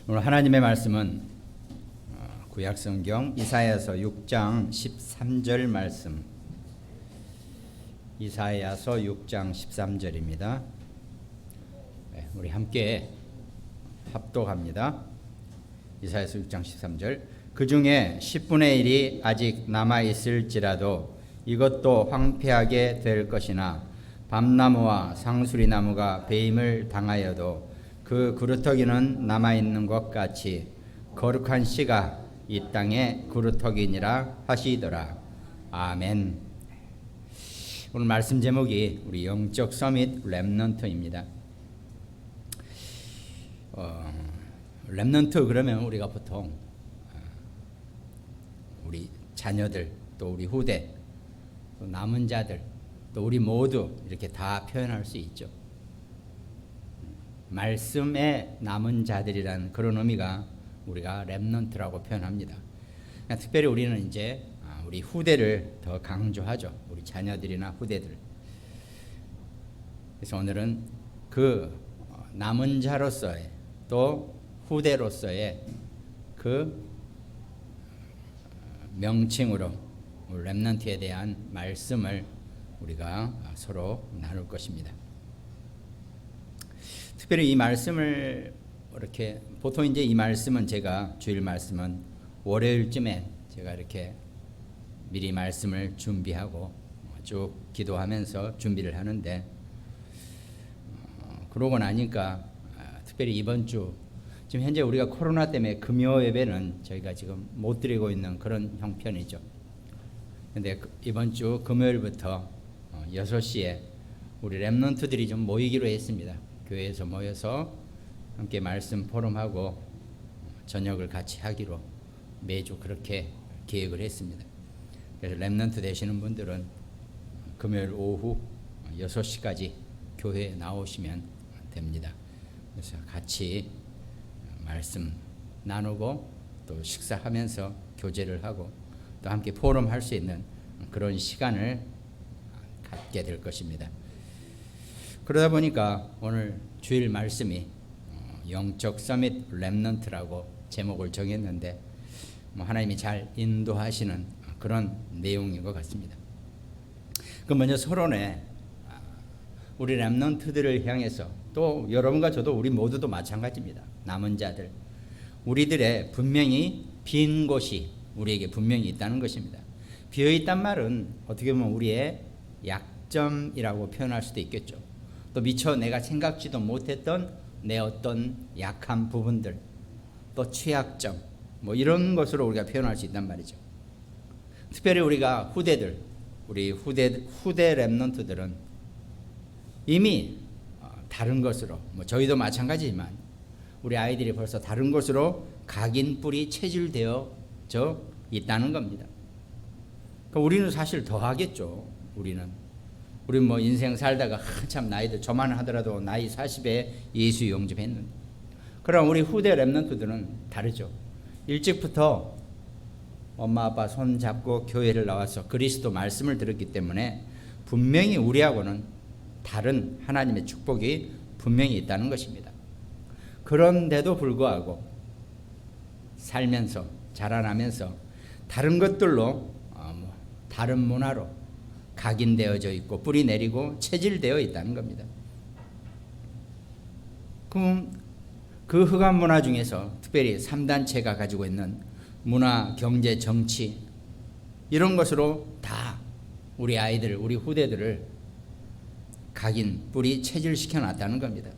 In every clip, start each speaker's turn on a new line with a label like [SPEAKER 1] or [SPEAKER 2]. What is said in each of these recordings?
[SPEAKER 1] 오늘 하나님의 말씀은 구약성경 이사야서 6장 13절 말씀, 이사야서 6장 13절입니다. 우리 함께 합독합니다. 이사야서 6장 13절. 그 중에 10분의 1이 아직 남아있을지라도 이것도 황폐하게 될 것이나 밤나무와 상수리나무가 배임을 당하여도 그 구루터기는 남아있는 것 같이 거룩한 씨가 이 땅의 구루터기니라 하시더라. 아멘. 오늘 말씀 제목이 우리 영적 서밋 렘넌트입니다. 렘넌트 그러면 우리가 보통 우리 자녀들, 또 우리 후대, 또 남은 자들, 또 우리 모두 이렇게 다 표현할 수 있죠. 말씀에 남은 자들이라는 그런 의미가 우리가 렘넌트라고 표현합니다. 특별히 우리는 이제 우리 후대를 더 강조하죠. 우리 자녀들이나 후대들. 그래서 오늘은 그 남은 자로서의 또 후대로서의 그 명칭으로 렘넌트에 대한 말씀을 우리가 서로 나눌 것입니다. 특별히 이 말씀을 이렇게 보통 이제 이 말씀은 제가 주일 말씀은 월요일쯤에 제가 이렇게 미리 말씀을 준비하고 쭉 기도하면서 준비를 하는데 그러고 나니까 특별히 이번 주 지금 현재 우리가 코로나 때문에 금요 예배는 저희가 지금 못 드리고 있는 그런 형편이죠. 근데 이번 주 금요일부터 6시에 우리 렘넌트들이 좀 모이기로 했습니다. 교회에서 모여서 함께 말씀 포럼하고 저녁을 같이 하기로 매주 그렇게 계획을 했습니다. 그래서 렘넌트 되시는 분들은 금요일 오후 6시까지 교회에 나오시면 됩니다. 그래서 같이 말씀 나누고 또 식사하면서 교제를 하고 또 함께 포럼할 수 있는 그런 시간을 갖게 될 것입니다. 그러다 보니까 오늘 주일 말씀이 영적 서밋 렘넌트라고 제목을 정했는데 하나님이 잘 인도하시는 그런 내용인 것 같습니다. 그 먼저 서론에 우리 렘넌트들을 향해서 또 여러분과 저도 우리 모두도 마찬가지입니다. 남은 자들, 우리들의 분명히 빈 곳이 우리에게 분명히 있다는 것입니다. 비어있단 말은 어떻게 보면 우리의 약점이라고 표현할 수도 있겠죠. 또 미처 내가 생각지도 못했던 내 어떤 약한 부분들, 또 취약점, 이런 것으로 우리가 표현할 수 있단 말이죠. 특별히 우리가 후대들, 우리 후대 렘넌트들은 이미 다른 것으로, 저희도 마찬가지지만 우리 아이들이 벌써 다른 것으로 각인 뿔이 체질되어져 있다는 겁니다. 그러니까 우리는 사실 더 하겠죠. 우리는 인생 살다가 한참 나이들 저만 하더라도 나이 40에 예수 영접했는데, 그럼 우리 후대 렘넌트들은 다르죠. 일찍부터 엄마 아빠 손 잡고 교회를 나와서 그리스도 말씀을 들었기 때문에 분명히 우리하고는 다른 하나님의 축복이 분명히 있다는 것입니다. 그런데도 불구하고 살면서 자라나면서 다른 것들로 다른 문화로 각인되어져 있고 뿌리 내리고 체질되어 있다는 겁니다. 그럼 그 흑암 문화 중에서 특별히 3단체가 가지고 있는 문화, 경제, 정치 이런 것으로 다 우리 아이들, 우리 후대들을 각인, 뿌리 체질시켜 놨다는 겁니다.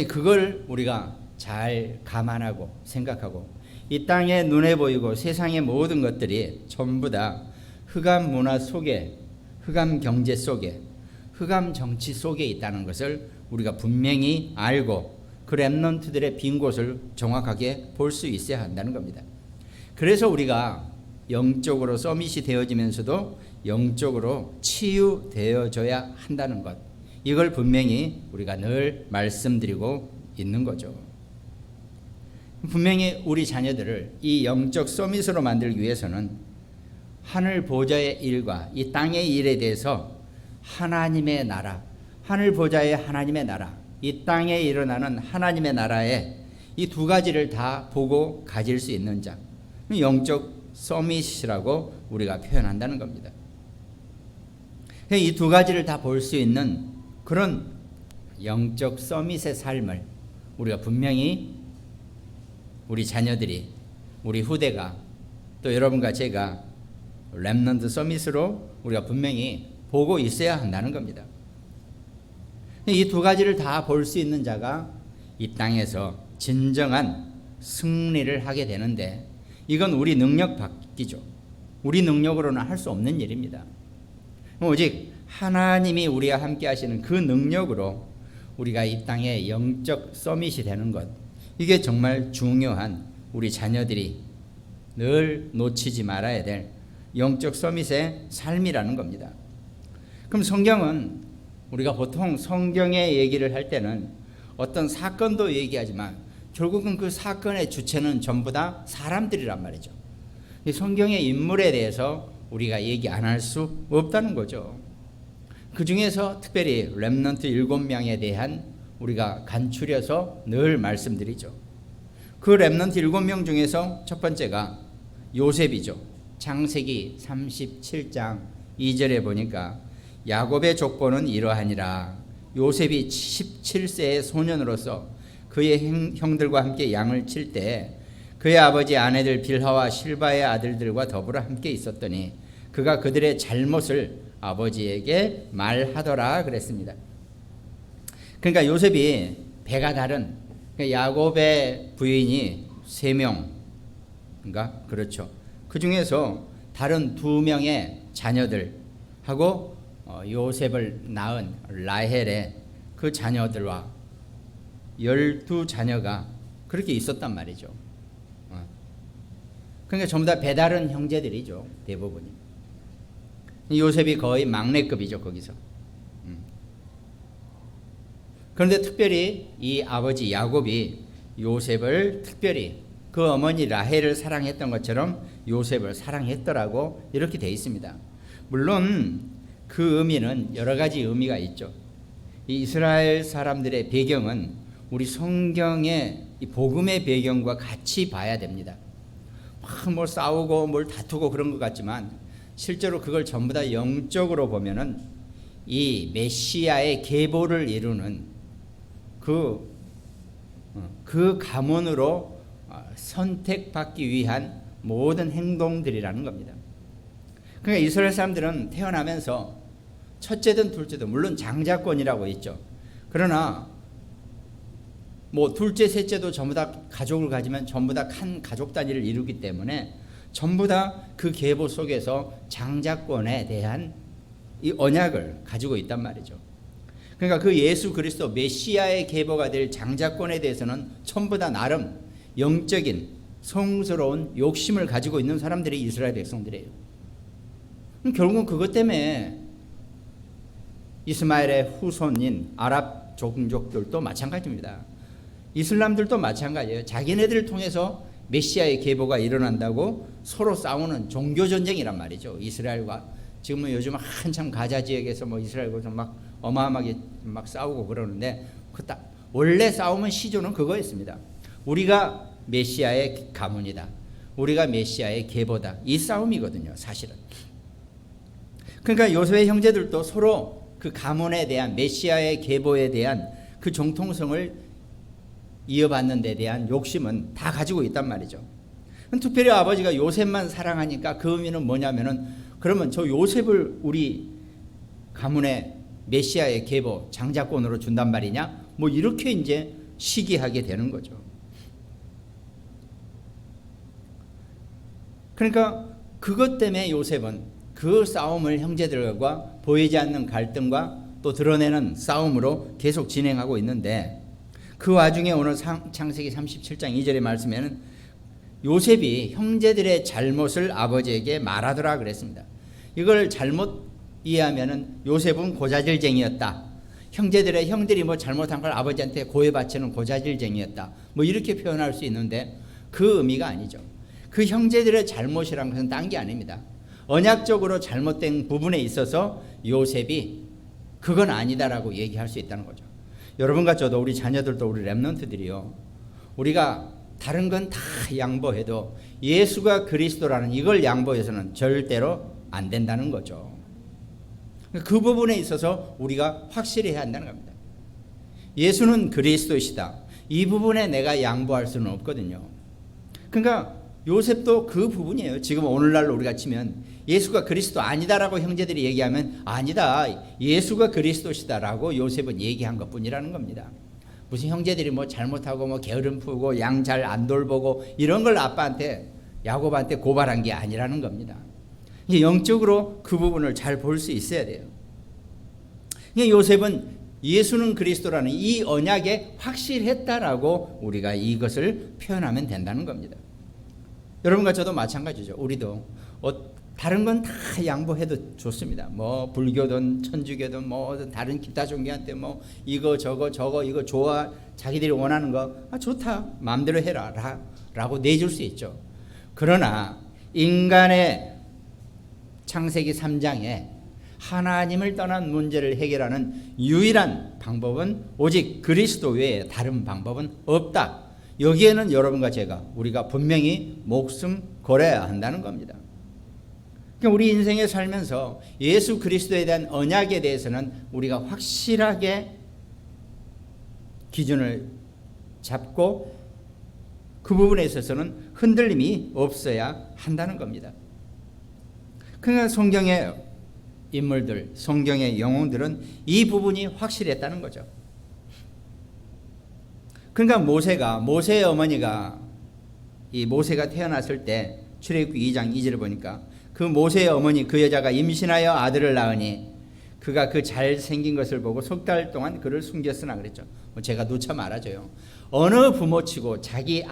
[SPEAKER 1] 그걸 우리가 잘 감안하고 생각하고 이 땅에 눈에 보이고 세상의 모든 것들이 전부 다 흑암 문화 속에, 흑암 경제 속에, 흑암 정치 속에 있다는 것을 우리가 분명히 알고 그 렘넌트들의 빈 곳을 정확하게 볼 수 있어야 한다는 겁니다. 그래서 우리가 영적으로 서밋이 되어지면서도 영적으로 치유되어져야 한다는 것, 이걸 분명히 우리가 늘 말씀드리고 있는 거죠. 분명히 우리 자녀들을 이 영적 서밋으로 만들기 위해서는 하늘 보좌의 일과 이 땅의 일에 대해서 하나님의 나라, 하늘 보좌의 하나님의 나라, 이 땅에 일어나는 하나님의 나라에 이 두 가지를 다 보고 가질 수 있는 자, 영적 서밋이라고 우리가 표현한다는 겁니다. 이 두 가지를 다 볼 수 있는 그런 영적 서밋의 삶을 우리가 분명히 우리 자녀들이, 우리 후대가, 또 여러분과 제가 렘넌트 서밋으로 우리가 분명히 보고 있어야 한다는 겁니다. 이 두 가지를 다 볼 수 있는 자가 이 땅에서 진정한 승리를 하게 되는데, 이건 우리 능력 밖이죠. 우리 능력으로는 할 수 없는 일입니다. 오직 하나님이 우리와 함께 하시는 그 능력으로 우리가 이 땅에 영적 서밋이 되는 것, 이게 정말 중요한 우리 자녀들이 늘 놓치지 말아야 될 영적 서밋의 삶이라는 겁니다. 그럼 성경은, 우리가 보통 성경의 얘기를 할 때는 어떤 사건도 얘기하지만 결국은 그 사건의 주체는 전부 다 사람들이란 말이죠. 이 성경의 인물에 대해서 우리가 얘기 안 할 수 없다는 거죠. 그 중에서 특별히 렘넌트 7명에 대한 우리가 간추려서 늘 말씀드리죠. 그 렘넌트 7명 중에서 첫 번째가 요셉이죠. 창세기 37장 2절에 보니까 야곱의 족보는 이러하니라. 요셉이 17세의 소년으로서 그의 형들과 함께 양을 칠 때 그의 아버지 아내들 빌하와 실바의 아들들과 더불어 함께 있었더니 그가 그들의 잘못을 아버지에게 말하더라 그랬습니다. 그러니까 요셉이 배가 다른, 야곱의 부인이 3명인가? 그렇죠. 그 중에서 다른 2명의 자녀들하고 요셉을 낳은 라헬의 그 자녀들과 12자녀가 그렇게 있었단 말이죠. 그러니까 전부 다 배다른 형제들이죠. 대부분이. 요셉이 거의 막내급이죠. 거기서. 그런데 특별히 이 아버지 야곱이 요셉을 특별히 그 어머니 라헬을 사랑했던 것처럼 요셉을 사랑했더라고 이렇게 돼 있습니다. 물론 그 의미는 여러 가지 의미가 있죠. 이 이스라엘 사람들의 배경은 우리 성경의 이 복음의 배경과 같이 봐야 됩니다. 막 뭐 싸우고 뭘 다투고 그런 것 같지만 실제로 그걸 전부 다 영적으로 보면은 이 메시아의 계보를 이루는 그 가문으로 선택받기 위한 모든 행동들이라는 겁니다. 그러니까 이스라엘 사람들은 태어나면서 첫째든 둘째든 물론 장자권이라고 있죠. 그러나 뭐 둘째, 셋째도 전부 다 가족을 가지면 전부 다 한 가족 단위를 이루기 때문에 전부 다 그 계보 속에서 장자권에 대한 이 언약을 가지고 있단 말이죠. 그러니까 그 예수 그리스도 메시아의 계보가 될 장자권에 대해서는 전부 다 나름 영적인 성스러운 욕심을 가지고 있는 사람들이 이스라엘 백성들이에요. 결국은 그것 때문에 이스마엘의 후손인 아랍 종족들도 마찬가지입니다. 이슬람들도 마찬가지예요. 자기네들을 통해서 메시아의 계보가 일어난다고 서로 싸우는 종교전쟁이란 말이죠. 이스라엘과 지금은 요즘 한참 가자 지역에서 뭐 이스라엘과 막 어마어마하게 막 싸우고 그러는데 원래 싸움은 시조는 그거였습니다. 우리가 메시아의 가문이다. 우리가 메시아의 계보다. 이 싸움이거든요. 사실은. 그러니까 요셉의 형제들도 서로 그 가문에 대한 메시아의 계보에 대한 그 정통성을 이어받는 데 대한 욕심은 다 가지고 있단 말이죠. 특별히 아버지가 요셉만 사랑하니까 그 의미는 뭐냐면은 그러면 저 요셉을 우리 가문의 메시아의 계보 장자권으로 준단 말이냐? 뭐 이렇게 이제 시기하게 되는 거죠. 그러니까 그것 때문에 요셉은 그 싸움을 형제들과 보이지 않는 갈등과 또 드러내는 싸움으로 계속 진행하고 있는데, 그 와중에 오늘 창세기 37장 2절의 말씀에는 요셉이 형제들의 잘못을 아버지에게 말하더라 그랬습니다. 이걸 잘못 이해하면은 요셉은 고자질쟁이였다. 형들이 뭐 잘못한 걸 아버지한테 고해바치는 고자질쟁이였다. 뭐 이렇게 표현할 수 있는데 그 의미가 아니죠. 그 형제들의 잘못이란 것은 딴 게 아닙니다. 언약적으로 잘못된 부분에 있어서 요셉이 그건 아니다라고 얘기할 수 있다는 거죠. 여러분과 저도 우리 자녀들도 우리 렘넌트들이요. 우리가 다른 건 다 양보해도 예수가 그리스도라는 이걸 양보해서는 절대로 안 된다는 거죠. 그 부분에 있어서 우리가 확실히 해야 한다는 겁니다. 예수는 그리스도이시다. 이 부분에 내가 양보할 수는 없거든요. 그러니까 요셉도 그 부분이에요. 지금 오늘날로 우리가 치면 예수가 그리스도 아니다라고 형제들이 얘기하면 아니다, 예수가 그리스도시다라고 요셉은 얘기한 것뿐이라는 겁니다. 무슨 형제들이 뭐 잘못하고 뭐 게으름 피우고 양 잘 안 돌보고 이런 걸 아빠한테 야곱한테 고발한 게 아니라는 겁니다. 영적으로 그 부분을 잘 볼 수 있어야 돼요. 요셉은 예수는 그리스도라는 이 언약에 확실했다라고 우리가 이것을 표현하면 된다는 겁니다. 여러분과 저도 마찬가지죠. 우리도 다른 건 다 양보해도 좋습니다. 뭐 불교든 천주교든 뭐 다른 기타 종교한테 뭐 이거 저거 이거 좋아, 자기들이 원하는 거 좋다, 마음대로 해라 라고 내줄 수 있죠. 그러나 인간의 창세기 3장에 하나님을 떠난 문제를 해결하는 유일한 방법은 오직 그리스도 외에 다른 방법은 없다. 여기에는 여러분과 제가 우리가 분명히 목숨 걸어야 한다는 겁니다. 그러니까 우리 인생에 살면서 예수 그리스도에 대한 언약에 대해서는 우리가 확실하게 기준을 잡고 그 부분에 있어서는 흔들림이 없어야 한다는 겁니다. 그러니까 성경의 인물들, 성경의 영웅들은 이 부분이 확실했다는 거죠. 그러니까 모세의 어머니가 이 모세가 태어났을 때 출애굽기 2장 2절을 보니까 그 모세의 어머니 그 여자가 임신하여 아들을 낳으니 그가 그 잘생긴 것을 보고 석 달 동안 그를 숨겼으나 그랬죠. 제가 누차 말하죠요. 어느 부모치고 자기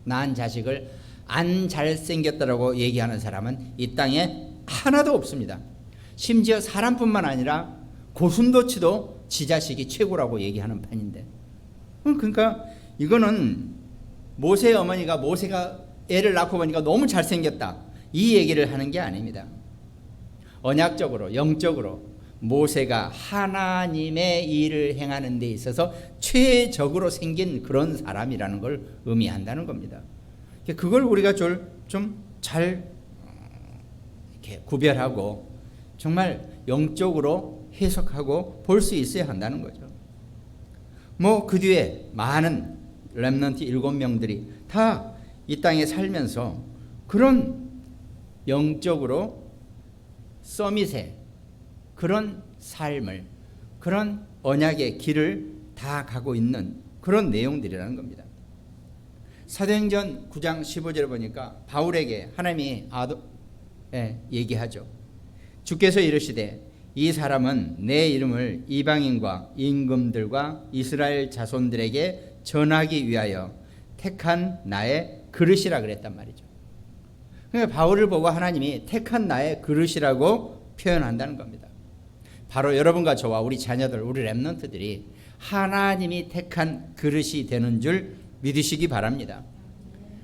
[SPEAKER 1] 낳은 자식을 안 잘생겼다라고 얘기하는 사람은 이 땅에 하나도 없습니다. 심지어 사람뿐만 아니라 고슴도치도 지 자식이 최고라고 얘기하는 판인데, 그러니까 이거는 모세의 어머니가 모세가 애를 낳고 보니까 너무 잘생겼다 이 얘기를 하는 게 아닙니다. 언약적으로 영적으로 모세가 하나님의 일을 행하는 데 있어서 최적으로 생긴 그런 사람이라는 걸 의미한다는 겁니다. 그걸 우리가 좀 잘 이렇게 구별하고 정말 영적으로 해석하고 볼 수 있어야 한다는 거죠. 뭐 그 뒤에 많은 렘넌트 7명들이 다 이 땅에 살면서 그런 영적으로 서밋의 그런 삶을, 그런 언약의 길을 다 가고 있는 그런 내용들이라는 겁니다. 사도행전 9장 15절에 보니까 바울에게 하나님이 얘기하죠. 주께서 이르시되 이 사람은 내 이름을 이방인과 임금들과 이스라엘 자손들에게 전하기 위하여 택한 나의 그릇이라 그랬단 말이죠. 그러니까 바울을 보고 하나님이 택한 나의 그릇이라고 표현한다는 겁니다. 바로 여러분과 저와 우리 자녀들, 우리 렘넌트들이 하나님이 택한 그릇이 되는 줄 믿으시기 바랍니다.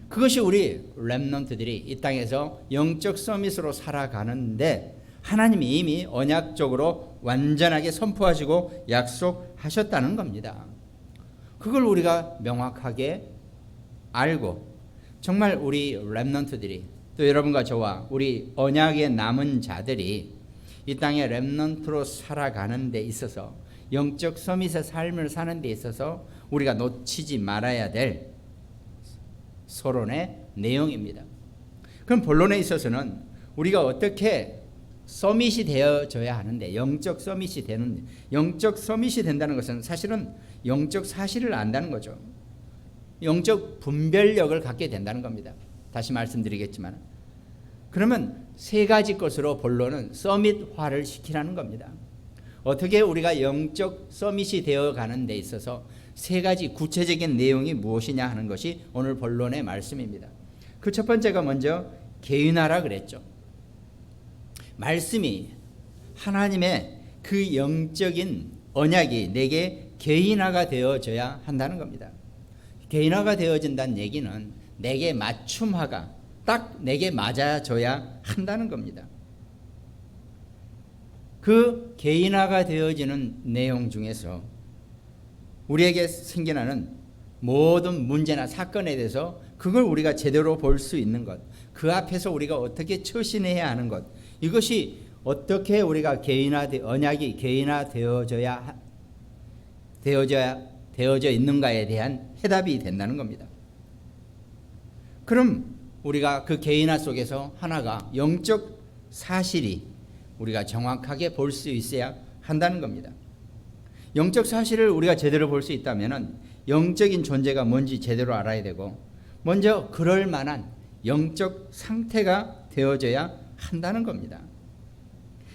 [SPEAKER 1] 그것이 우리 렘넌트들이 이 땅에서 영적 서밋으로 살아가는데 하나님이 이미 언약적으로 완전하게 선포하시고 약속하셨다는 겁니다. 그걸 우리가 명확하게 알고 정말 우리 렘넌트들이 또 여러분과 저와 우리 언약에 남은 자들이 이 땅에 렘넌트로 살아가는 데 있어서 영적 서밋의 삶을 사는 데 있어서 우리가 놓치지 말아야 될 서론의 내용입니다. 그럼 본론에 있어서는 우리가 어떻게 서밋이 되어져야 하는데 영적 서밋이 된다는 것은 사실은 영적 사실을 안다는 거죠. 영적 분별력을 갖게 된다는 겁니다. 다시 말씀드리겠지만 그러면 세 가지 것으로 본론은 서밋화를 시키라는 겁니다. 어떻게 우리가 영적 서밋이 되어가는 데 있어서 세 가지 구체적인 내용이 무엇이냐 하는 것이 오늘 본론의 말씀입니다. 그 첫 번째가 먼저 개인화라 그랬죠. 말씀이 하나님의 그 영적인 언약이 내게 개인화가 되어져야 한다는 겁니다. 개인화가 되어진다는 얘기는 내게 맞춤화가 딱 내게 맞아져야 한다는 겁니다. 그 개인화가 되어지는 내용 중에서 우리에게 생겨나는 모든 문제나 사건에 대해서 그걸 우리가 제대로 볼 수 있는 것, 그 앞에서 우리가 어떻게 처신해야 하는 것, 이것이 어떻게 우리가 언약이 되어져 있는가에 대한 해답이 된다는 겁니다. 그럼 우리가 그 개인화 속에서 하나가 영적 사실이 우리가 정확하게 볼 수 있어야 한다는 겁니다. 영적 사실을 우리가 제대로 볼 수 있다면 영적인 존재가 뭔지 제대로 알아야 되고, 먼저 그럴 만한 영적 상태가 되어져야 한다는 겁니다.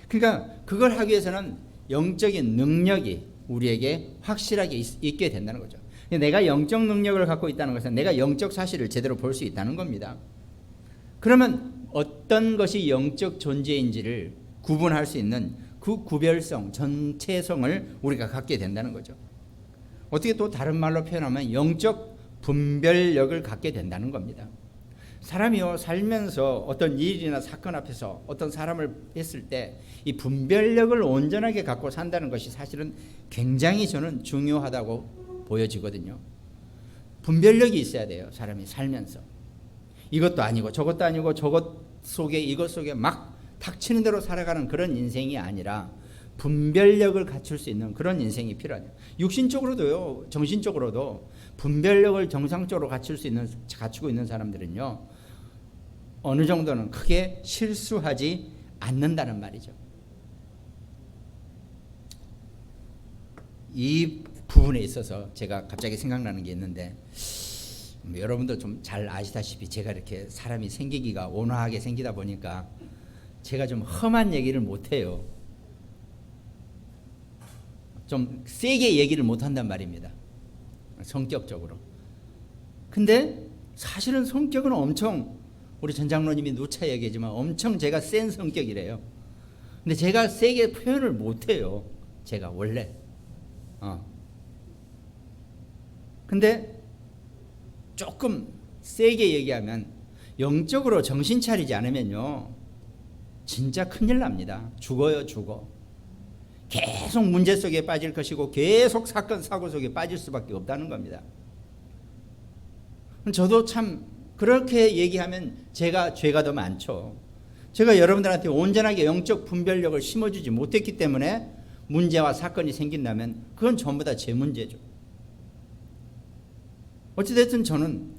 [SPEAKER 1] 그러니까 그걸 하기 위해서는 영적인 능력이 우리에게 확실하게 있게 된다는 거죠. 내가 영적 능력을 갖고 있다는 것은 내가 영적 사실을 제대로 볼 수 있다는 겁니다. 그러면 어떤 것이 영적 존재인지를 구분할 수 있는 그 구별성, 전체성을 우리가 갖게 된다는 거죠. 어떻게 또 다른 말로 표현하면 영적 분별력을 갖게 된다는 겁니다. 사람이요, 살면서 어떤 일이나 사건 앞에서 어떤 사람을 했을 때 이 분별력을 온전하게 갖고 산다는 것이 사실은 굉장히 저는 중요하다고 보여지거든요. 분별력이 있어야 돼요, 사람이 살면서. 이것도 아니고 저것도 아니고 저것 속에 이것 속에 막 닥치는 대로 살아가는 그런 인생이 아니라 분별력을 갖출 수 있는 그런 인생이 필요하죠. 육신적으로도요, 정신적으로도 분별력을 정상적으로 갖추고 있는 사람들은요, 어느 정도는 크게 실수하지 않는다는 말이죠. 이 부분에 있어서 제가 갑자기 생각나는 게 있는데, 여러분도 좀 잘 아시다시피 제가 이렇게 사람이 생기기가 온화하게 생기다 보니까 제가 좀 험한 얘기를 못해요. 좀 세게 얘기를 못한단 말입니다, 성격적으로. 근데 사실은 성격은 엄청, 우리 전 장로님이 누차 얘기하지만 엄청 제가 센 성격이래요. 근데 제가 세게 표현을 못해요, 제가 원래. 근데 조금 세게 얘기하면, 영적으로 정신 차리지 않으면요 진짜 큰일 납니다. 죽어요, 죽어. 계속 문제 속에 빠질 것이고 계속 사건 사고 속에 빠질 수밖에 없다는 겁니다. 저도 참 그렇게 얘기하면 제가 죄가 더 많죠. 제가 여러분들한테 온전하게 영적 분별력을 심어주지 못했기 때문에 문제와 사건이 생긴다면 그건 전부 다 제 문제죠. 어찌됐든 저는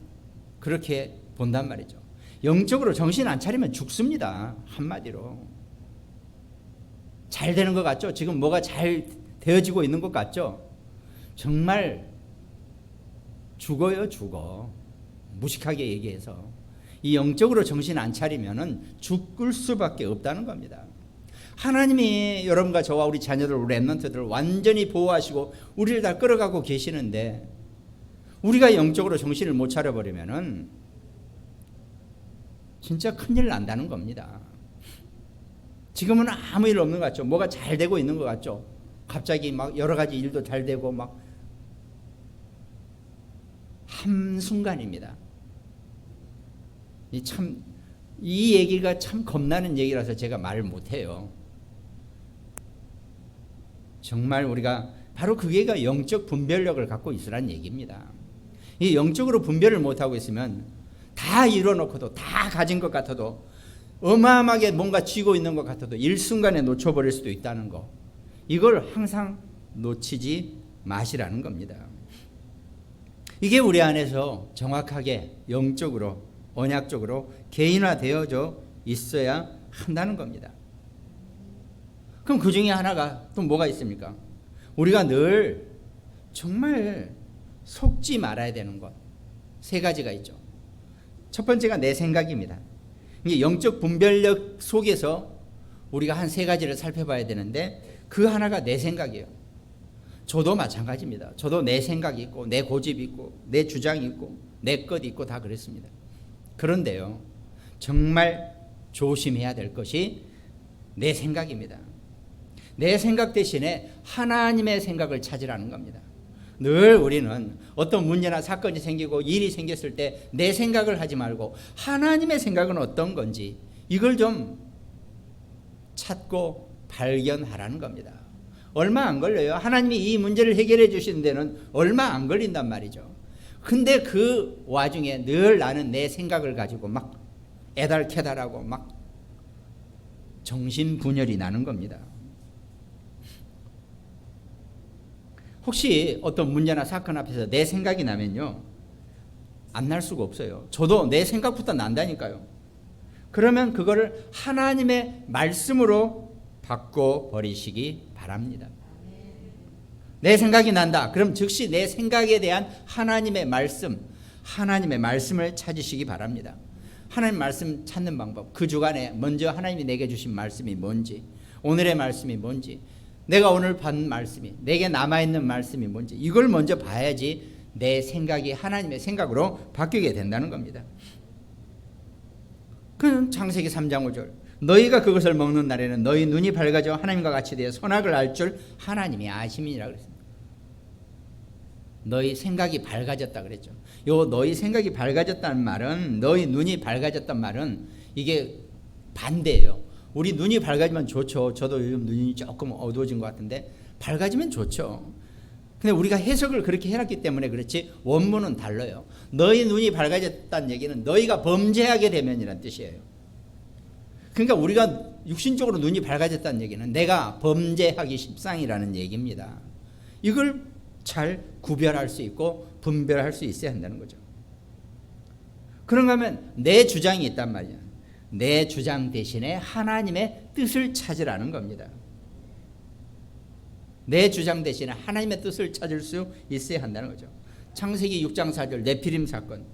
[SPEAKER 1] 그렇게 본단 말이죠. 영적으로 정신 안 차리면 죽습니다, 한마디로. 잘 되는 것 같죠? 지금 뭐가 잘 되어지고 있는 것 같죠? 정말 죽어요, 죽어. 무식하게 얘기해서. 이 영적으로 정신 안 차리면은 죽을 수밖에 없다는 겁니다. 하나님이 여러분과 저와 우리 자녀들, 우리 렘넌트들을 완전히 보호하시고 우리를 다 끌어가고 계시는데, 우리가 영적으로 정신을 못 차려버리면은 진짜 큰일 난다는 겁니다. 지금은 아무 일 없는 것 같죠? 뭐가 잘 되고 있는 것 같죠? 갑자기 막 여러 가지 일도 잘 되고 막 한순간입니다. 이 얘기가 참 겁나는 얘기라서 제가 말을 못해요. 정말 우리가 바로 그게가 영적 분별력을 갖고 있으라는 얘기입니다. 이 영적으로 분별을 못하고 있으면 다 이뤄놓고도, 다 가진 것 같아도, 어마어마하게 뭔가 쥐고 있는 것 같아도 일순간에 놓쳐버릴 수도 있다는 거, 이걸 항상 놓치지 마시라는 겁니다. 이게 우리 안에서 정확하게 영적으로, 언약적으로 개인화되어져 있어야 한다는 겁니다. 그럼 그 중에 하나가 또 뭐가 있습니까? 우리가 늘 정말 속지 말아야 되는 것, 세 가지가 있죠. 첫 번째가 내 생각입니다. 이게 영적 분별력 속에서 우리가 한 세 가지를 살펴봐야 되는데, 그 하나가 내 생각이에요. 저도 마찬가지입니다. 저도 내 생각이 있고 내 고집이 있고 내 주장이 있고 내 것 있고 다 그렇습니다. 그런데요, 정말 조심해야 될 것이 내 생각입니다. 내 생각 대신에 하나님의 생각을 찾으라는 겁니다. 늘 우리는 어떤 문제나 사건이 생기고 일이 생겼을 때 내 생각을 하지 말고 하나님의 생각은 어떤 건지 이걸 좀 찾고 발견하라는 겁니다. 얼마 안 걸려요. 하나님이 이 문제를 해결해 주시는 데는 얼마 안 걸린단 말이죠. 근데 그 와중에 늘 나는 내 생각을 가지고 막 애달캐달하고 막 정신분열이 나는 겁니다. 혹시 어떤 문제나 사건 앞에서 내 생각이 나면요, 안 날 수가 없어요. 저도 내 생각부터 난다니까요. 그러면 그거를 하나님의 말씀으로 바꿔버리시기 바랍니다. 내 생각이 난다. 그럼 즉시 내 생각에 대한 하나님의 말씀을 찾으시기 바랍니다. 하나님 말씀 찾는 방법, 그 주간에 먼저 하나님이 내게 주신 말씀이 뭔지, 오늘의 말씀이 뭔지, 내가 오늘 받은 말씀이, 내게 남아있는 말씀이 뭔지, 이걸 먼저 봐야지 내 생각이 하나님의 생각으로 바뀌게 된다는 겁니다. 그는 창세기 3장 5절, 너희가 그것을 먹는 날에는 너희 눈이 밝아져 하나님과 같이 되어 선악을 알 줄 하나님이 아심이니라 그랬습니다. 너희 생각이 밝아졌다 그랬죠. 요 너희 생각이 밝아졌다는 말은, 너희 눈이 밝아졌단 말은 이게 반대예요. 우리 눈이 밝아지면 좋죠. 저도 요즘 눈이 조금 어두워진 것 같은데 밝아지면 좋죠. 근데 우리가 해석을 그렇게 해놨기 때문에 그렇지 원문은 달라요. 너희 눈이 밝아졌다는 얘기는 너희가 범죄하게 되면이라는 뜻이에요. 그러니까 우리가 육신적으로 눈이 밝아졌다는 얘기는 내가 범죄하기 십상이라는 얘기입니다. 이걸 잘 구별할 수 있고 분별할 수 있어야 한다는 거죠. 그런가 하면 내 주장이 있단 말이야. 내 주장 대신에 하나님의 뜻을 찾으라는 겁니다. 내 주장 대신에 하나님의 뜻을 찾을 수 있어야 한다는 거죠. 창세기 6장 4절 네피림 사건,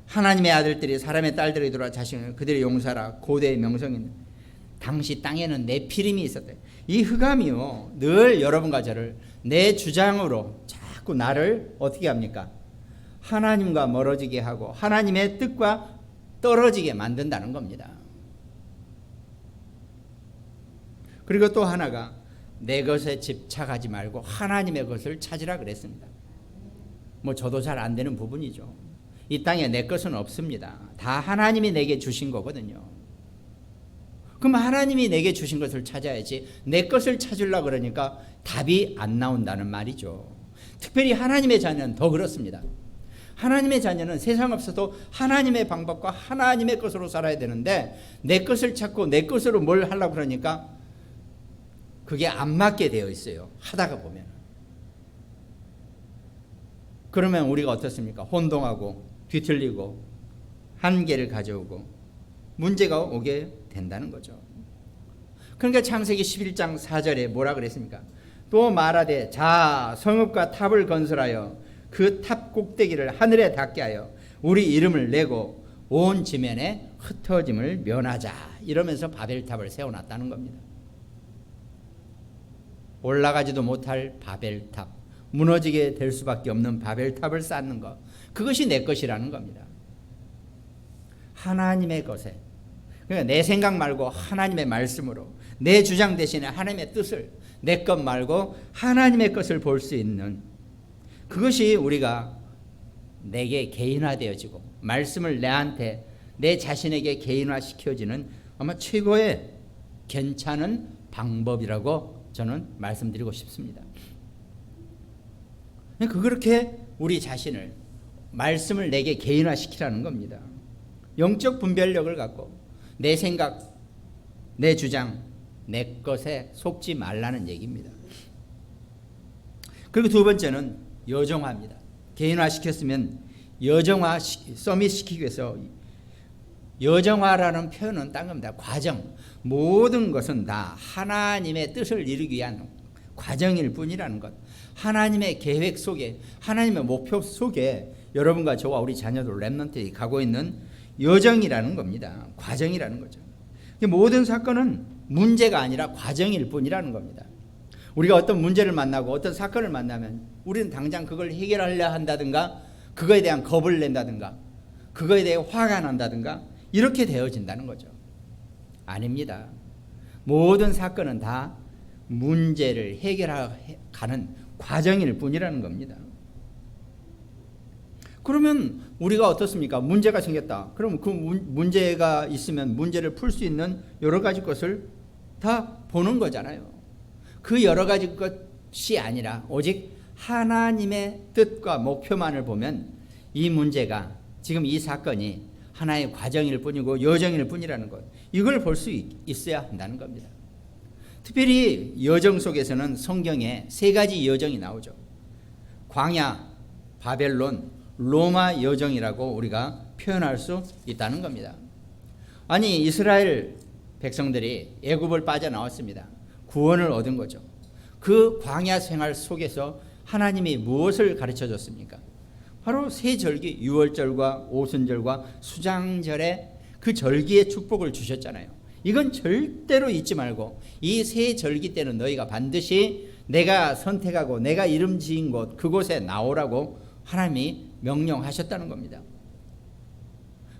[SPEAKER 1] 하나님의 아들들이 사람의 딸들에게 들어와 자신을 그들의 용사라 고대의 명성인, 당시 땅에는 네피림이 있었대. 이 흑암이요 늘 여러분과 저를 내 주장으로 자꾸 나를 어떻게 합니까? 하나님과 멀어지게 하고 하나님의 뜻과 떨어지게 만든다는 겁니다. 그리고 또 하나가 내 것에 집착하지 말고 하나님의 것을 찾으라 그랬습니다. 뭐 저도 잘 안 되는 부분이죠. 이 땅에 내 것은 없습니다. 다 하나님이 내게 주신 거거든요. 그럼 하나님이 내게 주신 것을 찾아야지 내 것을 찾으려고 그러니까 답이 안 나온다는 말이죠. 특별히 하나님의 자녀는 더 그렇습니다. 하나님의 자녀는 세상 없어도 하나님의 방법과 하나님의 것으로 살아야 되는데 내 것을 찾고 내 것으로 뭘 하려고 그러니까 그게 안 맞게 되어 있어요. 하다가 보면. 그러면 우리가 어떻습니까? 혼동하고 뒤틀리고 한계를 가져오고 문제가 오게 된다는 거죠. 그러니까 창세기 11장 4절에 뭐라 그랬습니까? 또 말하되 자 성읍과 탑을 건설하여 그 탑 꼭대기를 하늘에 닿게 하여 우리 이름을 내고 온 지면에 흩어짐을 면하자, 이러면서 바벨탑을 세워놨다는 겁니다. 올라가지도 못할 바벨탑, 무너지게 될 수밖에 없는 바벨탑을 쌓는 것, 그것이 내 것이라는 겁니다. 하나님의 것에, 그러니까 내 생각 말고 하나님의 말씀으로, 내 주장 대신에 하나님의 뜻을, 내 것 말고 하나님의 것을 볼 수 있는, 그것이 우리가 내게 개인화되어지고 말씀을 내한테, 내 자신에게 개인화시켜지는 아마 최고의 괜찮은 방법이라고 저는 말씀드리고 싶습니다. 그렇게 우리 자신을, 말씀을 내게 개인화시키라는 겁니다. 영적 분별력을 갖고 내 생각, 내 주장, 내 것에 속지 말라는 얘기입니다. 그리고 두 번째는 여정화입니다. 개인화시켰으면 여정화, 서밋시키기 위해서, 여정화라는 표현은 딴 겁니다. 과정, 모든 것은 다 하나님의 뜻을 이루기 위한 과정일 뿐이라는 것, 하나님의 계획 속에, 하나님의 목표 속에 여러분과 저와 우리 자녀들 렘넌트에 가고 있는 여정이라는 겁니다. 과정이라는 거죠. 모든 사건은 문제가 아니라 과정일 뿐이라는 겁니다. 우리가 어떤 문제를 만나고 어떤 사건을 만나면 우리는 당장 그걸 해결하려 한다든가, 그거에 대한 겁을 낸다든가, 그거에 대해 화가 난다든가, 이렇게 되어진다는 거죠. 아닙니다. 모든 사건은 다 문제를 해결하는 과정일 뿐이라는 겁니다. 그러면 우리가 어떻습니까? 문제가 생겼다. 그럼 그 문제가 있으면 문제를 풀 수 있는 여러 가지 것을 다 보는 거잖아요. 그 여러 가지 것이 아니라 오직 하나님의 뜻과 목표만을 보면 이 문제가, 지금 이 사건이 하나의 과정일 뿐이고 여정일 뿐이라는 것, 이걸 볼 수 있어야 한다는 겁니다. 특별히 여정 속에서는 성경에 세 가지 여정이 나오죠. 광야, 바벨론, 로마 여정이라고 우리가 표현할 수 있다는 겁니다. 아니, 이스라엘 백성들이 애굽을 빠져나왔습니다. 구원을 얻은 거죠. 그 광야 생활 속에서 하나님이 무엇을 가르쳐 줬습니까? 바로 세 절기, 유월절과 오순절과 수장절에 그 절기의 축복을 주셨잖아요. 이건 절대로 잊지 말고 이 세 절기 때는 너희가 반드시 내가 선택하고 내가 이름 지은 곳 그곳에 나오라고 하나님이 명령하셨다는 겁니다.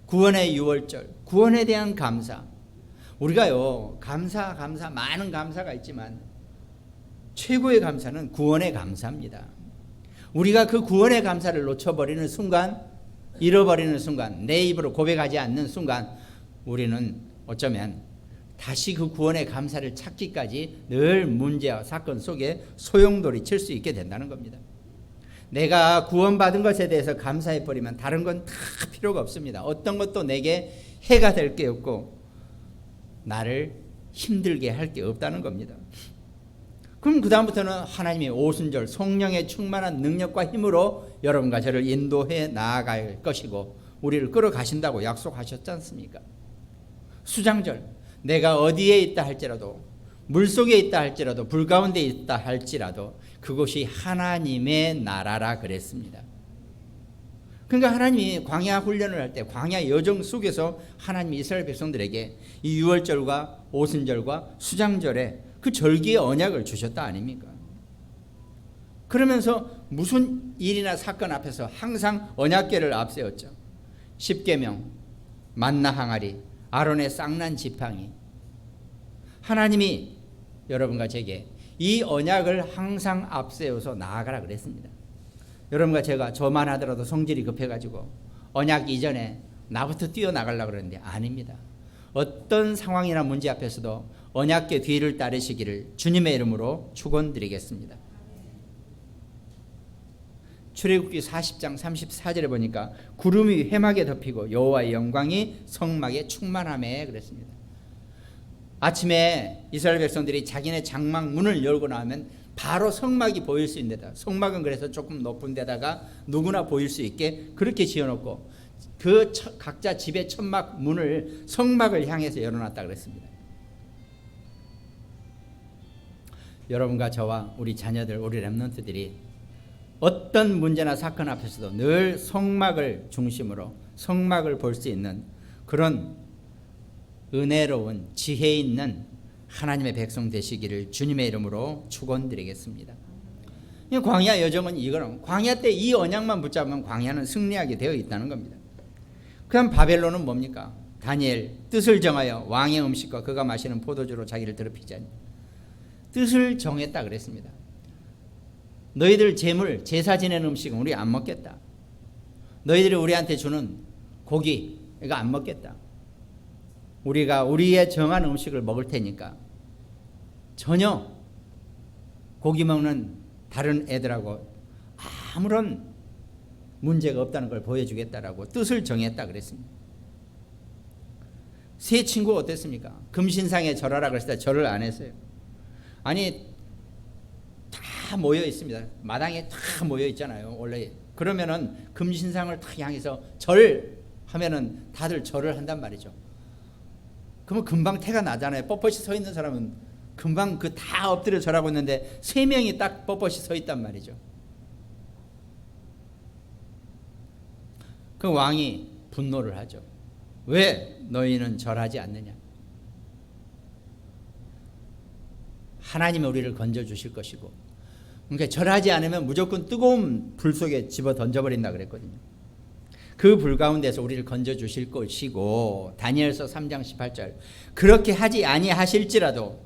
[SPEAKER 1] 구원의 유월절, 구원에 대한 감사. 우리가요, 감사 많은 감사가 있지만 최고의 감사는 구원의 감사입니다. 우리가 그 구원의 감사를 놓쳐버리는 순간, 잃어버리는 순간, 내 입으로 고백하지 않는 순간 우리는 어쩌면 다시 그 구원의 감사를 찾기까지 늘 문제와 사건 속에 소용돌이 칠 수 있게 된다는 겁니다. 내가 구원받은 것에 대해서 감사해버리면 다른 건 다 필요가 없습니다. 어떤 것도 내게 해가 될 게 없고 나를 힘들게 할 게 없다는 겁니다. 그럼 그 다음부터는 하나님의 오순절 성령의 충만한 능력과 힘으로 여러분과 저를 인도해 나아갈 것이고 우리를 끌어가신다고 약속하셨지 않습니까? 수장절, 내가 어디에 있다 할지라도, 물속에 있다 할지라도, 불 가운데 있다 할지라도 그곳이 하나님의 나라라 그랬습니다. 그러니까 하나님이 광야 훈련을 할 때 광야 여정 속에서 하나님이 이스라엘 백성들에게 이 유월절과 오순절과 수장절에 그 절기의 언약을 주셨다 아닙니까? 그러면서 무슨 일이나 사건 앞에서 항상 언약궤를 앞세웠죠. 십계명, 만나 항아리, 아론의 쌍난 지팡이. 하나님이 여러분과 제게 이 언약을 항상 앞세워서 나아가라 그랬습니다. 여러분과 제가 저만 하더라도 성질이 급해가지고 언약 이전에 나부터 뛰어나가려고 그러는데 아닙니다. 어떤 상황이나 문제 앞에서도 언약궤 뒤를 따르시기를 주님의 이름으로 축원드리겠습니다. 출애굽기 40장 34절에 보니까 구름이 회막에 덮이고 여호와의 영광이 성막에 충만하매 그랬습니다. 아침에 이스라엘 백성들이 자기네 장막 문을 열고 나오면 바로 성막이 보일 수 있는 데다, 성막은 그래서 조금 높은 데다가 누구나 보일 수 있게 그렇게 지어놓고 그 각자 집의 천막 문을 성막을 향해서 열어놨다 그랬습니다. 여러분과 저와 우리 자녀들, 우리 렘넌트들이 어떤 문제나 사건 앞에서도 늘 성막을 중심으로 성막을 볼 수 있는 그런 은혜로운 지혜 있는 하나님의 백성 되시기를 주님의 이름으로 축원드리겠습니다. 광야 여정은 이거는 광야 때 이 언약만 붙잡으면 광야는 승리하게 되어 있다는 겁니다. 그럼 바벨론은 뭡니까? 다니엘 뜻을 정하여 왕의 음식과 그가 마시는 포도주로 자기를 더럽히자니 뜻을 정했다 그랬습니다. 너희들 제물 제사 지내는 음식은 우리 안 먹겠다. 너희들이 우리한테 주는 고기 이거 안 먹겠다. 우리가 우리의 정한 음식을 먹을 테니까 전혀 고기 먹는 다른 애들하고 아무런 문제가 없다는 걸 보여주겠다라고 뜻을 정했다 그랬습니다. 세 친구 어땠습니까? 금신상에 절하라 그랬을 때 절을 안 했어요. 아니 다 모여 있습니다. 마당에 다 모여 있잖아요. 원래 그러면은 금신상을 다 향해서 절하면은 다들 절을 한단 말이죠. 그러면 금방 태가 나잖아요. 뻣뻣이 서 있는 사람은 금방 그 다 엎드려 절하고 있는데 세 명이 딱 뻣뻣이 서 있단 말이죠. 그 왕이 분노를 하죠. 왜 너희는 절하지 않느냐? 하나님이 우리를 건져 주실 것이고, 그러니까 절하지 않으면 무조건 뜨거운 불 속에 집어 던져버린다 그랬거든요. 그 불 가운데서 우리를 건져 주실 것이고, 다니엘서 3장 18절 그렇게 하지 아니하실지라도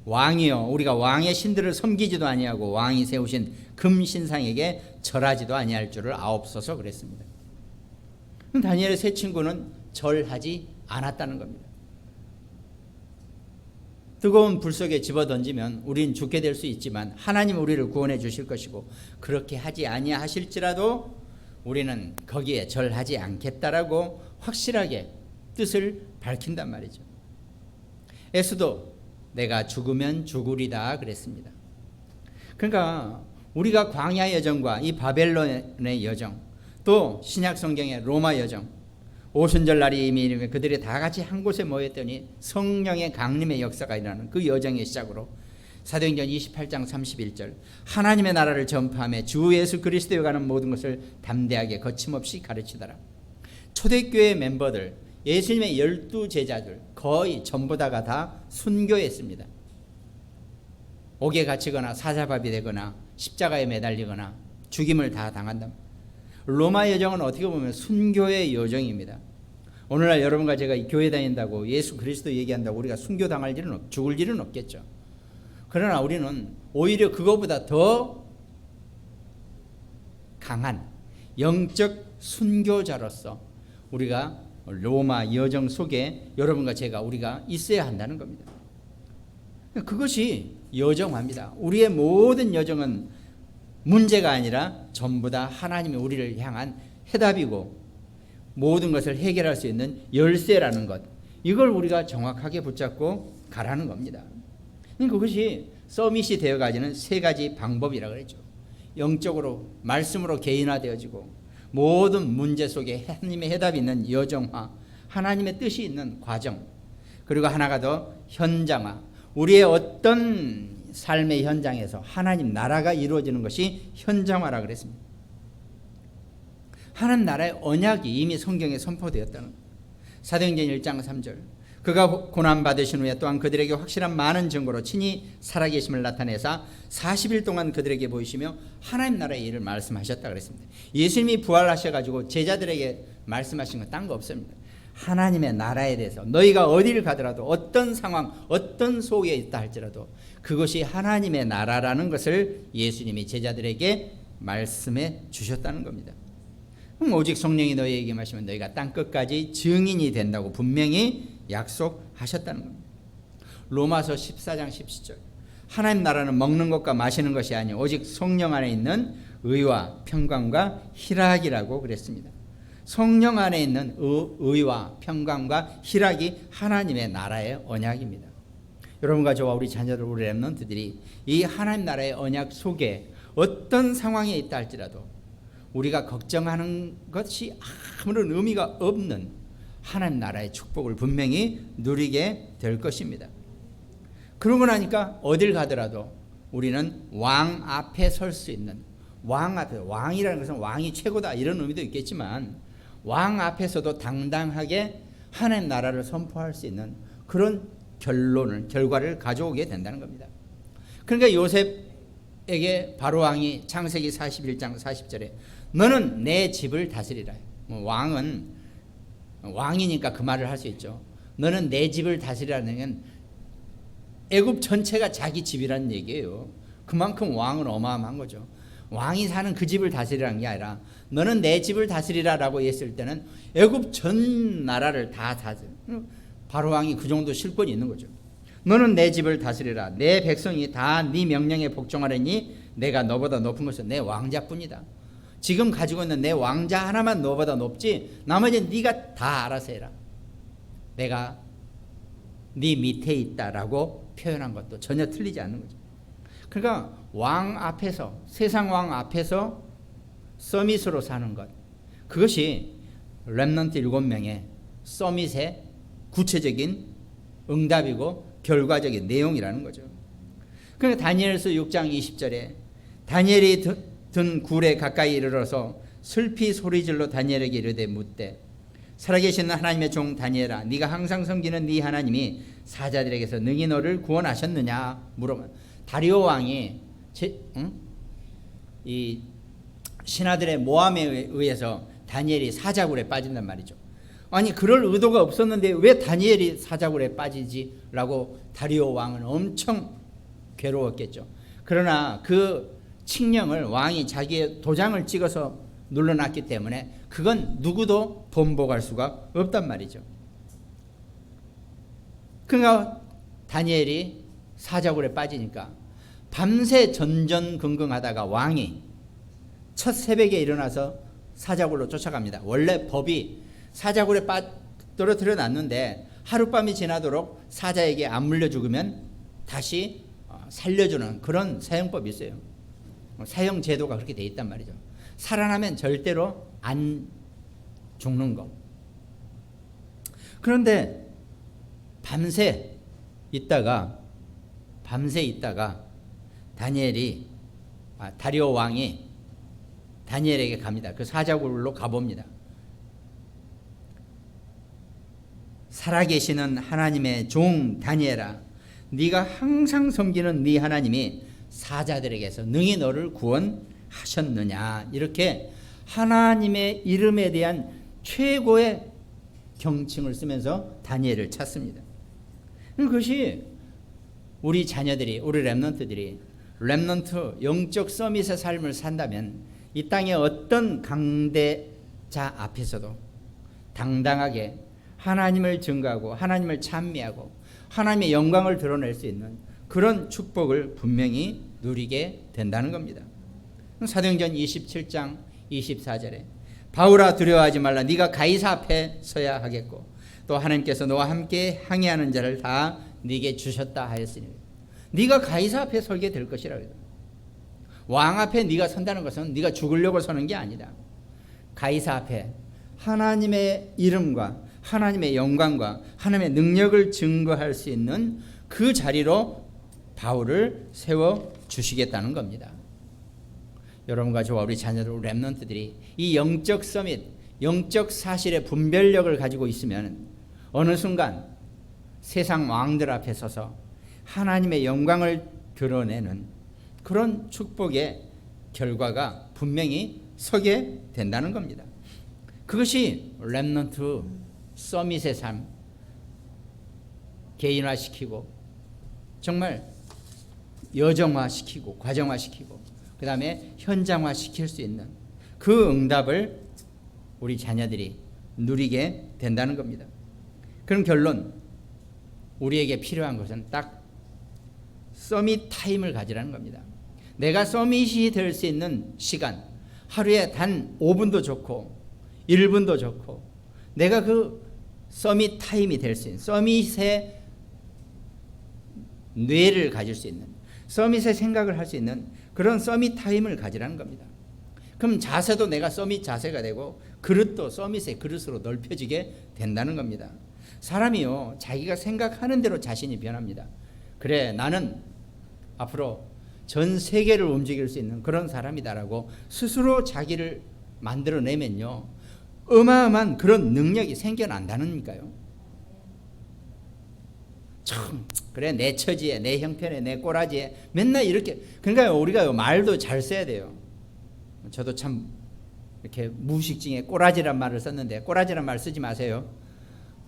[SPEAKER 1] 왕이여 우리가 왕의 신들을 섬기지도 아니하고 왕이 세우신 금신상에게 절하지도 아니할 줄을 아옵소서 그랬습니다. 다니엘의 세 친구는 절하지 않았다는 겁니다. 뜨거운 불 속에 집어던지면 우리는 죽게 될 수 있지만 하나님 우리를 구원해 주실 것이고, 그렇게 하지 아니하실지라도 우리는 거기에 절하지 않겠다라고 확실하게 뜻을 밝힌단 말이죠. 에스도 내가 죽으면 죽으리다 그랬습니다. 그러니까 우리가 광야 여정과 이 바벨론의 여정, 또 신약 성경의 로마 여정, 오순절 날이 이미 이르면 그들이 다 같이 한 곳에 모였더니 성령의 강림의 역사가 일어나는 그 여정의 시작으로 사도행전 28장 31절 하나님의 나라를 전파하며 주 예수 그리스도에 관한 모든 것을 담대하게 거침없이 가르치더라. 초대교회 멤버들, 예수님의 12제자들 거의 전부 다가 다 순교했습니다. 옥에 갇히거나 사자밥이 되거나 십자가에 매달리거나 죽임을 다 당한다. 로마 여정은 어떻게 보면 순교의 여정입니다. 오늘날 여러분과 제가 교회 다닌다고 예수 그리스도 얘기한다고 우리가 순교당할 일은 죽을 일은 없겠죠. 그러나 우리는 오히려 그거보다 더 강한 영적 순교자로서 우리가 로마 여정 속에 여러분과 제가 우리가 있어야 한다는 겁니다. 그것이 여정합니다. 우리의 모든 여정은 문제가 아니라 전부 다 하나님이 우리를 향한 해답이고 모든 것을 해결할 수 있는 열쇠라는 것, 이걸 우리가 정확하게 붙잡고 가라는 겁니다. 그것이 서밋이 되어가지는 세 가지 방법이라고 그랬죠. 영적으로 말씀으로 개인화되어지고 모든 문제 속에 하나님의 해답이 있는 여정화, 하나님의 뜻이 있는 과정, 그리고 하나가 더 현장화, 우리의 어떤 삶의 현장에서 하나님 나라가 이루어지는 것이 현장화라 그랬습니다. 하나님 나라의 언약이 이미 성경에 선포되었다는 거예요. 사도행전 1장 3절 그가 고난받으신 후에 또한 그들에게 확실한 많은 증거로 친히 살아계심을 나타내사 40일 동안 그들에게 보이시며 하나님 나라의 일을 말씀하셨다 그랬습니다. 예수님이 부활하셔가지고 제자들에게 말씀하신 건 딴 거 없습니다. 하나님의 나라에 대해서 너희가 어디를 가더라도 어떤 상황 어떤 속에 있다 할지라도 그것이 하나님의 나라라는 것을 예수님이 제자들에게 말씀해 주셨다는 겁니다. 그럼 오직 성령이 너희에게 마시면 너희가 땅끝까지 증인이 된다고 분명히 약속하셨다는 겁니다. 로마서 14장 17절 하나님 나라는 먹는 것과 마시는 것이 아니오 오직 성령 안에 있는 의와 평강과 희락이라고 그랬습니다. 성령 안에 있는 의와 평강과 희락이 하나님의 나라의 언약입니다. 여러분과 저와 우리 자녀들, 우리 렘넌트들이 이 하나님 나라의 언약 속에 어떤 상황에 있다 할지라도 우리가 걱정하는 것이 아무런 의미가 없는 하나님 나라의 축복을 분명히 누리게 될 것입니다. 그러고 나니까 어딜 가더라도 우리는 왕 앞에 설 수 있는, 왕 앞에, 왕이라는 것은 왕이 최고다 이런 의미도 있겠지만 왕 앞에서도 당당하게 하나님 나라를 선포할 수 있는 그런 결과를 가져오게 된다는 겁니다. 그러니까 요셉에게 바로 왕이 창세기 41장 40절에 너는 내 집을 다스리라. 왕은 왕이니까 그 말을 할 수 있죠. 너는 내 집을 다스리라는 건 애굽 전체가 자기 집이라는 얘기예요. 그만큼 왕은 어마어마한 거죠. 왕이 사는 그 집을 다스리라는 게 아니라 너는 내 집을 다스리라라고 했을 때는 애굽 전 나라를 다 다스려. 바로 왕이 그 정도 실권이 있는 거죠. 너는 내 집을 다스리라. 내 백성이 다 네 명령에 복종하려니 내가 너보다 높은 것은 내 왕자뿐이다. 지금 가지고 있는 내 왕자 하나만 너보다 높지 나머지는 네가 다 알아서 해라. 내가 네 밑에 있다라고 표현한 것도 전혀 틀리지 않는 거죠. 그러니까 왕 앞에서, 세상 왕 앞에서 서밋으로 사는 것, 그것이 렘넌트 7명의 서밋의 구체적인 응답이고 결과적인 내용이라는 거죠. 그러니까 다니엘서 6장 20절에 다니엘이 든 굴에 가까이 이르러서 슬피 소리질로 다니엘에게 이르되 묻되 살아계신 하나님의 종 다니엘아 네가 항상 섬기는 네 하나님이 사자들에게서 능히 너를 구원하셨느냐 물어봐. 다리오 왕이 이 신하들의 모함에 의해서 다니엘이 사자굴에 빠진단 말이죠. 아니 그럴 의도가 없었는데 왜 다니엘이 사자굴에 빠지지? 라고 다리오 왕은 엄청 괴로웠겠죠. 그러나 그 칙령을 왕이 자기의 도장을 찍어서 눌러놨기 때문에 그건 누구도 번복할 수가 없단 말이죠. 그러니까 다니엘이 사자굴에 빠지니까 밤새 전전긍긍하다가 왕이 첫 새벽에 일어나서 사자굴로 쫓아갑니다. 원래 법이 사자굴에 떨어뜨려 놨는데 하룻밤이 지나도록 사자에게 안 물려 죽으면 다시 살려주는 그런 사형법이 있어요. 사형 제도가 그렇게 돼 있단 말이죠. 살아나면 절대로 안 죽는 거. 그런데 밤새 있다가 다리오 왕이 다니엘에게 갑니다. 그 사자굴로 가봅니다. 살아계시는 하나님의 종 다니엘아, 네가 항상 섬기는 네 하나님이 사자들에게서 능히 너를 구원하셨느냐. 이렇게 하나님의 이름에 대한 최고의 경칭을 쓰면서 다니엘을 찾습니다. 그것이 우리 자녀들이, 우리 렘넌트들이 렘넌트 영적 서밋의 삶을 산다면 이 땅의 어떤 강대자 앞에서도 당당하게 하나님을 증거하고 하나님을 찬미하고 하나님의 영광을 드러낼 수 있는 그런 축복을 분명히 누리게 된다는 겁니다. 사도행전 27장 24절에 바울아 두려워하지 말라, 네가 가이사 앞에 서야 하겠고 또 하나님께서 너와 함께 항해하는 자를 다 네게 주셨다 하였으니, 네가 가이사 앞에 설게 될 것이라. 왕 앞에 네가 선다는 것은 네가 죽으려고 서는 게 아니다. 가이사 앞에 하나님의 이름과 하나님의 영광과 하나님의 능력을 증거할 수 있는 그 자리로 바울을 세워 주시겠다는 겁니다. 여러분과 저와 우리 자녀들, 우리 렘넌트들이 이 영적 서밋, 영적 사실의 분별력을 가지고 있으면 어느 순간 세상 왕들 앞에 서서 하나님의 영광을 드러내는 그런 축복의 결과가 분명히 서게 된다는 겁니다. 그것이 렘넌트 서밋의 삶, 개인화시키고 정말 여정화시키고 과정화시키고 그 다음에 현장화시킬 수 있는 그 응답을 우리 자녀들이 누리게 된다는 겁니다. 그럼 결론, 우리에게 필요한 것은 딱 서밋 타임을 가지라는 겁니다. 내가 서밋이 될 수 있는 시간, 하루에 단 5분도 좋고 1분도 좋고, 내가 그 서밋 타임이 될 수 있는, 서밋의 뇌를 가질 수 있는, 서밋의 생각을 할 수 있는 그런 서밋 타임을 가지라는 겁니다. 그럼 자세도 내가 서밋 자세가 되고 그릇도 서밋의 그릇으로 넓혀지게 된다는 겁니다. 사람이요, 자기가 생각하는 대로 자신이 변합니다. 그래, 나는 앞으로 전 세계를 움직일 수 있는 그런 사람이다라고 스스로 자기를 만들어내면요, 어마어마한 그런 능력이 생겨난다는니까요. 참, 그래, 내 처지에, 내 형편에, 내 꼬라지에 맨날 이렇게. 그러니까 우리가 말도 잘 써야 돼요. 저도 참 이렇게 무의식중에 꼬라지란 말을 썼는데, 꼬라지란 말 쓰지 마세요.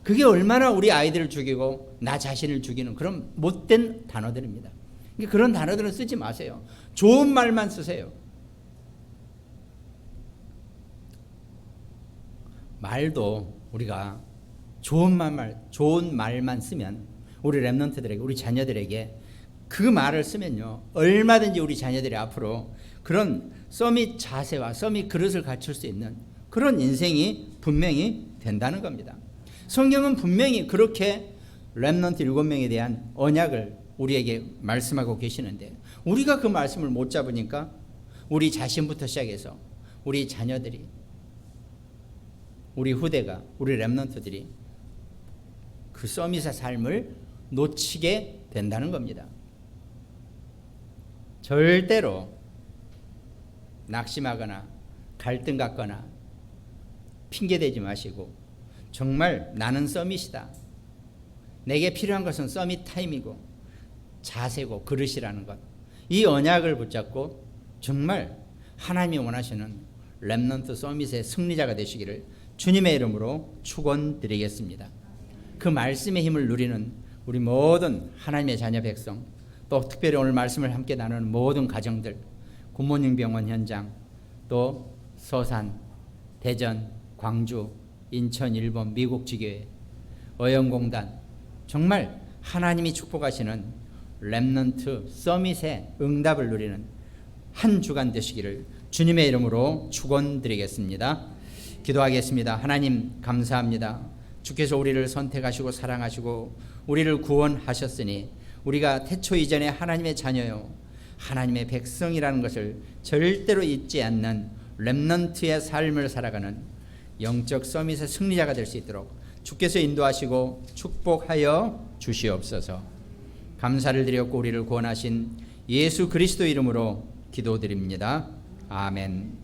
[SPEAKER 1] 그게 얼마나 우리 아이들을 죽이고 나 자신을 죽이는 그런 못된 단어들입니다. 그러니까 그런 단어들은 쓰지 마세요. 좋은 말만 쓰세요. 말도 우리가 좋은 말만 쓰면 우리 렘넌트들에게, 우리 자녀들에게 그 말을 쓰면요, 얼마든지 우리 자녀들이 앞으로 그런 서밋 자세와 서밋 그릇을 갖출 수 있는 그런 인생이 분명히 된다는 겁니다. 성경은 분명히 그렇게 렘넌트 7명에 대한 언약을 우리에게 말씀하고 계시는데, 우리가 그 말씀을 못 잡으니까 우리 자신부터 시작해서 우리 자녀들이, 우리 후대가, 우리 렘넌트들이 그 서밋의 삶을 놓치게 된다는 겁니다. 절대로 낙심하거나 갈등 갖거나 핑계대지 마시고, 정말 나는 서밋이다, 내게 필요한 것은 서밋 타임이고 자세고 그릇이라는 것, 이 언약을 붙잡고 정말 하나님이 원하시는 렘넌트 서밋의 승리자가 되시기를 주님의 이름으로 축원드리겠습니다. 그 말씀의 힘을 누리는 우리 모든 하나님의 자녀 백성, 또 특별히 오늘 말씀을 함께 나누는 모든 가정들, 굿모닝 병원 현장, 또 서산, 대전, 광주, 인천, 일본, 미국 지교회, 어영공단, 정말 하나님이 축복하시는 렘넌트 서밋의 응답을 누리는 한 주간 되시기를 주님의 이름으로 축원드리겠습니다. 기도하겠습니다. 하나님 감사합니다. 주께서 우리를 선택하시고 사랑하시고 우리를 구원하셨으니 우리가 태초 이전에 하나님의 자녀요 하나님의 백성이라는 것을 절대로 잊지 않는 렘넌트의 삶을 살아가는 영적 서밋의 승리자가 될 수 있도록 주께서 인도하시고 축복하여 주시옵소서. 감사를 드렸고 우리를 구원하신 예수 그리스도 이름으로 기도드립니다. 아멘.